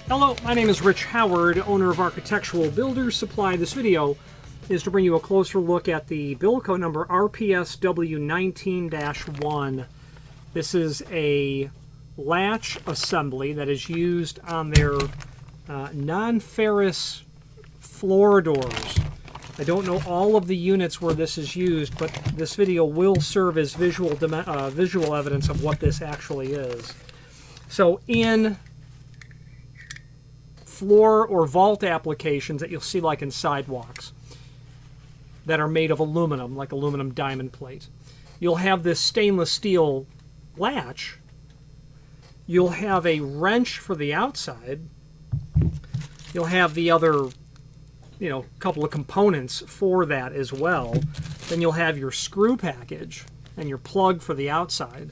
Hello, my name is Rich Howard, owner of Architectural Builders Supply. This video is to bring you a closer look at the Bilco number RPSW19-1. This is a latch assembly that is used on their non-ferrous floor doors. I don't know all of the units where this is used, but this video will serve as visual evidence of what this actually is. So in floor or vault applications that you'll see like in sidewalks that are made of aluminum, like aluminum diamond plate, you'll have this stainless steel latch. You'll have a wrench for the outside. You'll have the other, couple of components for that as well. Then you'll have your screw package and your plug for the outside.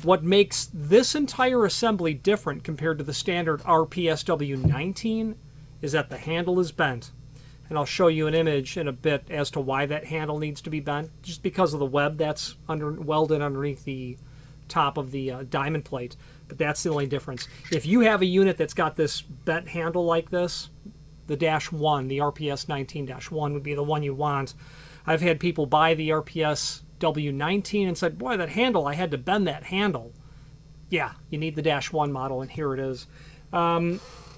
What makes this entire assembly different compared to the standard RPSW19 is that the handle is bent. And I'll show you an image in a bit as to why that handle needs to be bent, just because of the web that's welded underneath the top of the diamond plate. But that's the only difference. If you have a unit that's got this bent handle like this, the -1, the RPS19-1 would be the one you want. I've had people buy the RPSW19 and said, boy, that handle, I had to bend that handle. Yeah, you need the -1 model, and here it is.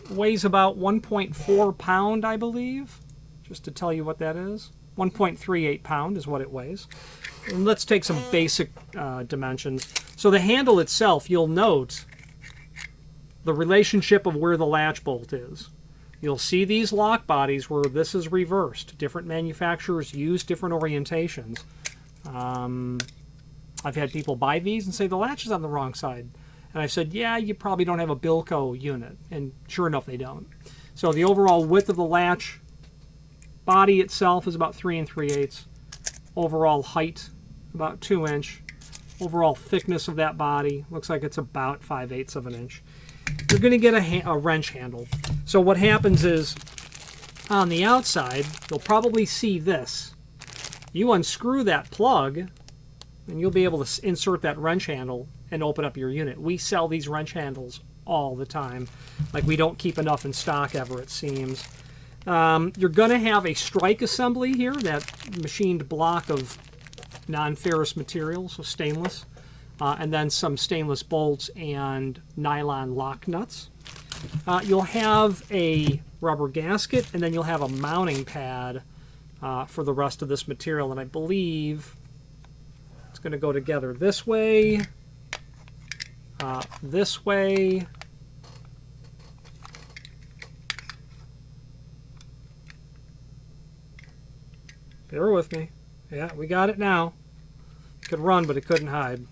Weighs about 1.4 pound, I believe, just to tell you what that is. 1.38 pound is what it weighs. And let's take some basic dimensions. So the handle itself, you'll note the relationship of where the latch bolt is. You'll see these lock bodies where this is reversed. Different manufacturers use different orientations. I've had people buy these and say the latch is on the wrong side. And I've said, yeah, you probably don't have a Bilco unit. And sure enough, they don't. So the overall width of the latch body itself is about 3 3/8. Overall height, about 2 inch. Overall thickness of that body looks like it's about 5/8 of an inch. You're going to get a wrench handle. So what happens is, on the outside, you'll probably see this. You unscrew that plug, and you'll be able to insert that wrench handle and open up your unit. We sell these wrench handles all the time. Like, we don't keep enough in stock ever, it seems. You're going to have a strike assembly here, that machined block of non-ferrous material, so stainless, and then some stainless bolts and nylon lock nuts. You'll have a rubber gasket, and then you'll have a mounting pad for the rest of this material, and I believe it's going to go together this way, this way, bear with me. Yeah, we got it now. It could run, but it couldn't hide.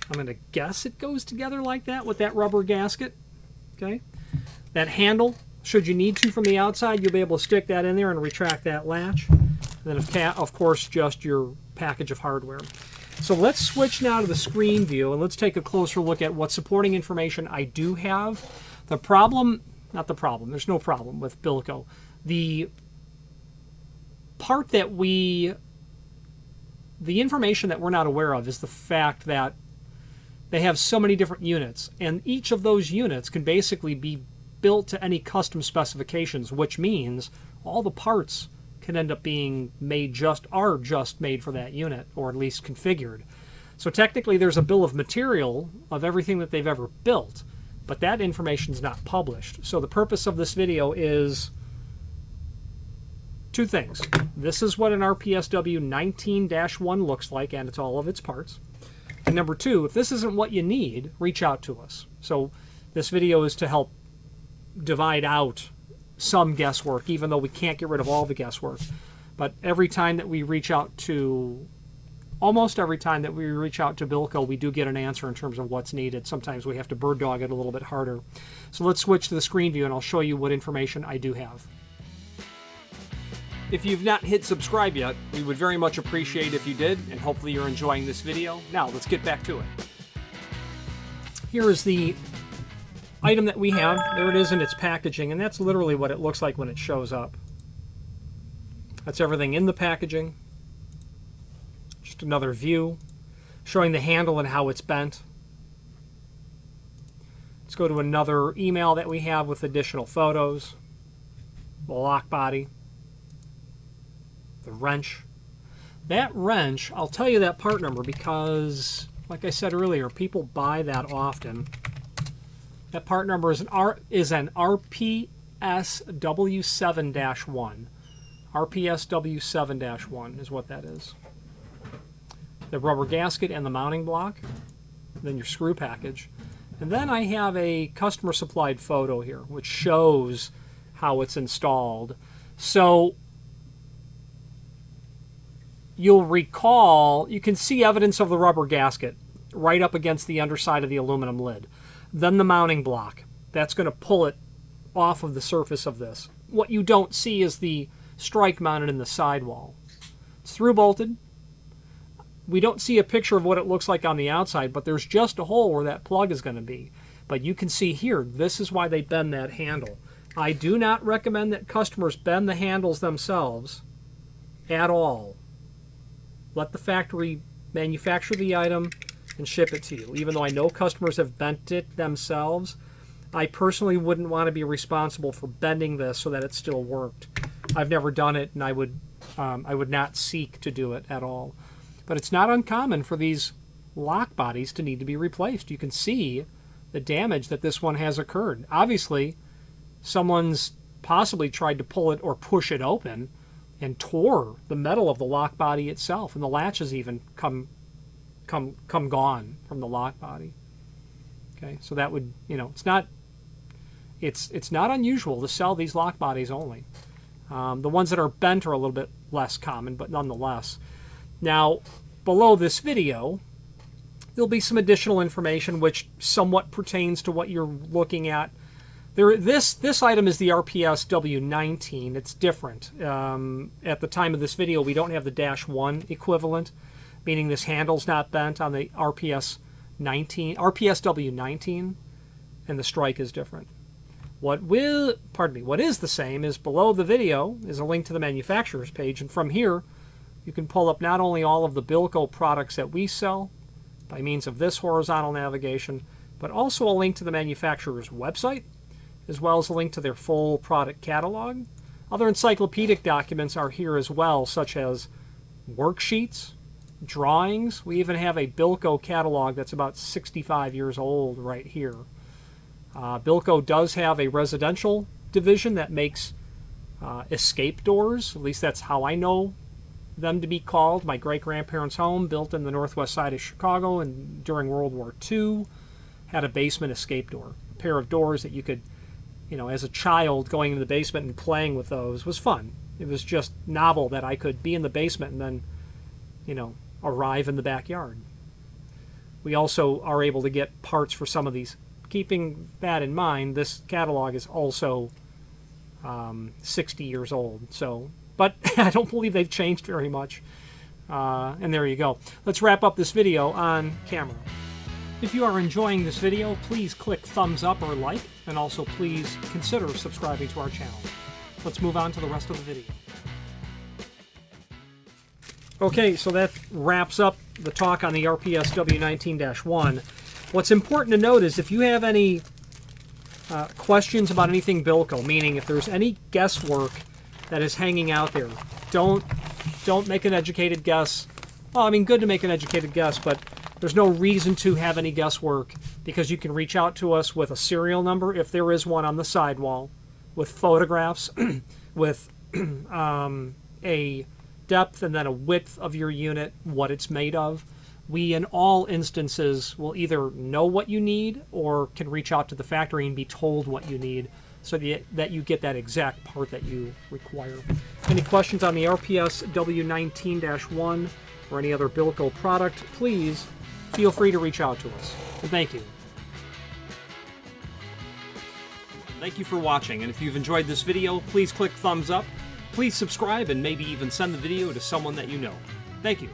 I'm going to guess it goes together like that with that rubber gasket. Okay. That handle, should you need to from the outside, you'll be able to stick that in there and retract that latch. And then, of course, just your package of hardware. So let's switch now to the screen view, and let's take a closer look at what supporting information I do have. The problem, not the problem, there's no problem with Bilco. The part that the information that we're not aware of is the fact that they have so many different units, and each of those units can basically be built to any custom specifications, which means all the parts can end up being made just made for that unit, or at least configured. So technically there's a bill of material of everything that they've ever built, but that information is not published. So the purpose of this video is two things. This is what an RPSW19-1 looks like, and it's all of its parts. And number two, if this isn't what you need, reach out to us. So this video is to help divide out some guesswork, even though we can't get rid of all the guesswork. But every time that we reach out to, almost every time that we reach out to Bilco, we do get an answer in terms of what's needed. Sometimes we have to bird dog it a little bit harder. So let's switch to the screen view, and I'll show you what information I do have. If you've not hit subscribe yet, we would very much appreciate if you did, and hopefully you're enjoying this video. Now, let's get back to it. Here is the item that we have. There it is in its packaging, and that's literally what it looks like when it shows up. That's everything in the packaging. Just another view showing the handle and how it's bent. Let's go to another email that we have with additional photos. The lock body. The wrench. That wrench, I'll tell you that part number because, like I said earlier, people buy that often. That part number is an RPSW7-1. RPSW7-1 is what that is. The rubber gasket and the mounting block. Then your screw package. And then I have a customer supplied photo here which shows how it's installed. So you'll recall, you can see evidence of the rubber gasket right up against the underside of the aluminum lid. Then the mounting block. That's going to pull it off of the surface of this. What you don't see is the strike mounted in the sidewall. It's through bolted. We don't see a picture of what it looks like on the outside, but there's just a hole where that plug is going to be. But you can see here, this is why they bend that handle. I do not recommend that customers bend the handles themselves at all. Let the factory manufacture the item and ship it to you. Even though I know customers have bent it themselves, I personally wouldn't want to be responsible for bending this so that it still worked. I've never done it, and I would not seek to do it at all. But it's not uncommon for these lock bodies to need to be replaced. You can see the damage that this one has occurred. Obviously, someone's possibly tried to pull it or push it open and tore the metal of the lock body itself, and the latch has even come gone from the lock body. Okay, so that would, it's not unusual to sell these lock bodies only. The ones that are bent are a little bit less common, but nonetheless. Now, below this video, there'll be some additional information which somewhat pertains to what you're looking at. This item is the RPSW19. It's different. At the time of this video, we don't have the -1 equivalent, meaning this handle's not bent on the RPSW19, and the strike is different. What is the same is below the video is a link to the manufacturer's page, and from here you can pull up not only all of the Bilco products that we sell by means of this horizontal navigation, but also a link to the manufacturer's website, as well as a link to their full product catalog. Other encyclopedic documents are here as well, such as worksheets, drawings. We even have a Bilco catalog that's about 65 years old right here. Bilco does have a residential division that makes escape doors. At least that's how I know them to be called. My great-grandparents' home, built in the northwest side of Chicago and during World War II, had a basement escape door. A pair of doors that you could, as a child going into the basement and playing with those was fun. It was just novel that I could be in the basement and then, arrive in the backyard. We also are able to get parts for some of these. Keeping that in mind, this catalog is also 60 years old. But I don't believe they've changed very much. And there you go. Let's wrap up this video on camera. If you are enjoying this video, please click thumbs up or like, and also please consider subscribing to our channel. Let's move on to the rest of the video. Okay, so that wraps up the talk on the RPSW19-1. What's important to note is if you have any questions about anything Bilco, meaning if there's any guesswork that is hanging out there, don't make an educated guess. Well, I mean, good to make an educated guess, but there's no reason to have any guesswork because you can reach out to us with a serial number, if there is one on the sidewall, with photographs, with a depth and then a width of your unit, what it's made of. We, in all instances, will either know what you need or can reach out to the factory and be told what you need so that you get that exact part that you require. Any questions on the RPSW19-1 or any other Bilco product, please feel free to reach out to us. And thank you. Thank you for watching, and if you've enjoyed this video, please click thumbs up, please subscribe, and maybe even send the video to someone that you know. Thank you.